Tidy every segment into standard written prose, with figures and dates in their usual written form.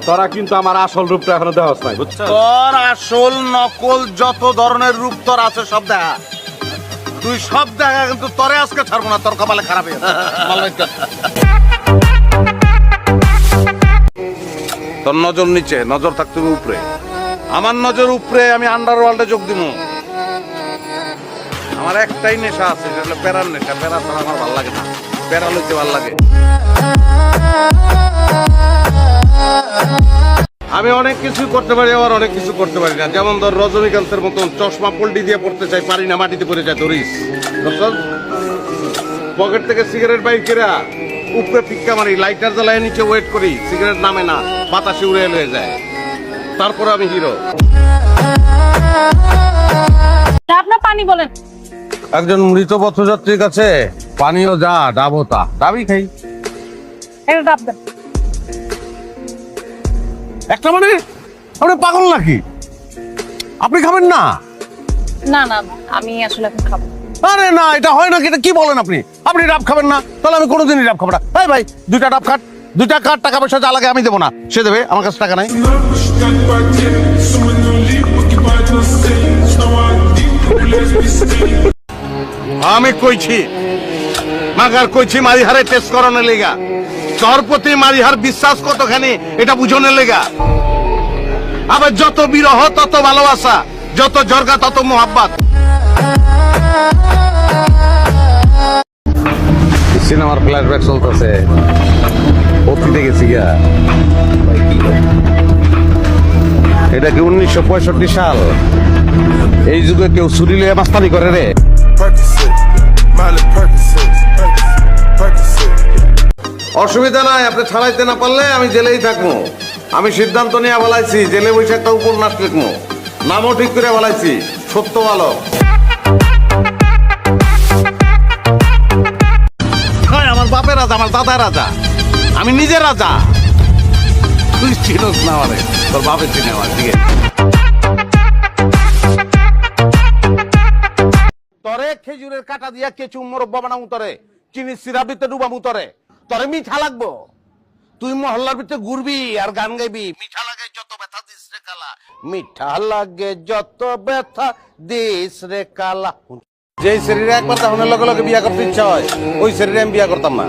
তোরা কিন্তু আমার আসল রূপটা এখনো দেখাস নাই, বুঝছো? তোর আসল নকল যত ধরনের রূপ তোর আছে সব দেখা, তুই সব দেখা, কিন্তু তোরে আজকে ছাড়বো না, তোর কপালে খারাপ হয়ে গেছে। তোর নজর নিচে, নজর থাকতে উপরে। আমার নজর উপরে, আমি আন্ডারওয়ার্ল্ডে যোগ দিব। আমার একটাই নেশা আছে, সেটা হলো প্যারার নেশা। প্যারা ছাড়া আমার ভালো লাগে না, প্যারা লইতে ভালো লাগে। আমি অনেক কিছু করতে পারি, আবার অনেক কিছু করতে পারি না। যেমন ধর রজনীকান্তের মতন চশমা পল্টি দিয়ে পড়তে চাই, পারি না, মাটিতে পড়ে যায়। ধরিস পকেট থেকে সিগারেট বাইর কেরা উপরে পিক্কা মারি, লাইটার জ্বালায় নিচে ওয়েট করি, সিগারেট নামে না, বাতাসে উড়ে হয়ে যায়। তারপরে আমি হিরো। আপনার পানি বলেন। একজন মৃত পথযাত্রীর কাছে পানীয় যা ডাবো তা, ডাবই খাই। একটা ডাব দেন। একটা মানে আপনি পাগল নাকি? আপনি খাবেন না? না না না, আমি আসলে এখন খাবো। আরে না, এটা হয় নাকি? এটা কি বলেন আপনি? আপনি ডাব খাবেন না? তাহলে আমি কোনোদিনই ডাব খাবো না। এই ভাই, দুইটা ডাব খাট, দুইটা কাঠ, টাকা পয়সা যা লাগে আমি দেবো না, সে দেবে, আমার কাছে টাকা নাই। আমি কইছি মাগার কইছি মারিহারে টেস্ট করানোর লেগা, তোর প্রতি মারিহার বিশ্বাস কতখানি এটা বুঝনের লেগা। আবার যত বিরহ তত ভালোবাসা, যত জর্গা তত মোহাব্বত। সিনেমার ফ্ল্যাশব্যাক চলতেছে, অতীতে গেছি গা। এটা কি 1965 সাল? এই যুগে কেউ ছুরি লইয়া মাস্তানি করে রে? অসুবিধা নাই, আপনি ছাড়াইতে না পারলে আমি জেলেই থাকবো। আমি সিদ্ধান্ত নিয়ে বলাইছি, জেলে বসে একটা উপন্যাস লিখবো, নামও ঠিক করে বলাইছি, সত্য ভালো। আমার বাপের রাজা, আমার দাদার রাজা, আমি নিজের রাজা। তুই চিনোস না আমারে, তোর বাপের চিনে আমার। ঠিক আছে, তরে খেজুরের কাটা দিয়া কেঁচু মোরব্বা বানামু, তরে চিনি সিরাপ দিতে ডুবামু, তরে মিঠা লাগবো। তুই মহল্লার ভিতরে ঘুরবি আর গান গাইবি, মিঠা লাগে যত ব্যথা দিস রে কালা, মিঠা লাগে যত ব্যথা দিস রে কালা। যে শরীরে একবার তখনের লগে লগে বিয়া করতে ইচ্ছা হয়, ওই শরীরে আমি বিয়া করতাম না।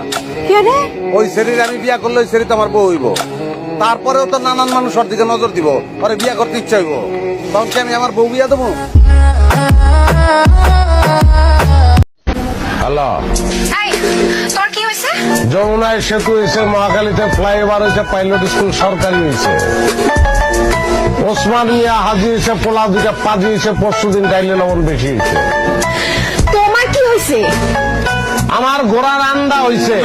ওই শরীরে আমি বিয়া করলে ওই শরীর তো আমার বউ হইব। তারপরেও তো নানান মানুষ ওর দিকে নজর দিব, ওরে বিয়া করতে ইচ্ছা হইব, তখন কি আমি আমার বউ বিয়া দেবো? হ্যালো, তোর কি হয়েছে? যমুনায় সেতু হয়েছে, মহাখালীতে ফ্লাইওভার হয়েছে, পাইলট স্কুল সরকারি হয়েছে, ওসমানিয়া হাজি হয়েছে, পোলা দুটা পাজি হয়েছে, পরশু দিন ডাইলে লবণ বেশি হয়েছে। তোমার কি হয়েছে? আমার ঘোড়ার আন্ডা হয়েছে।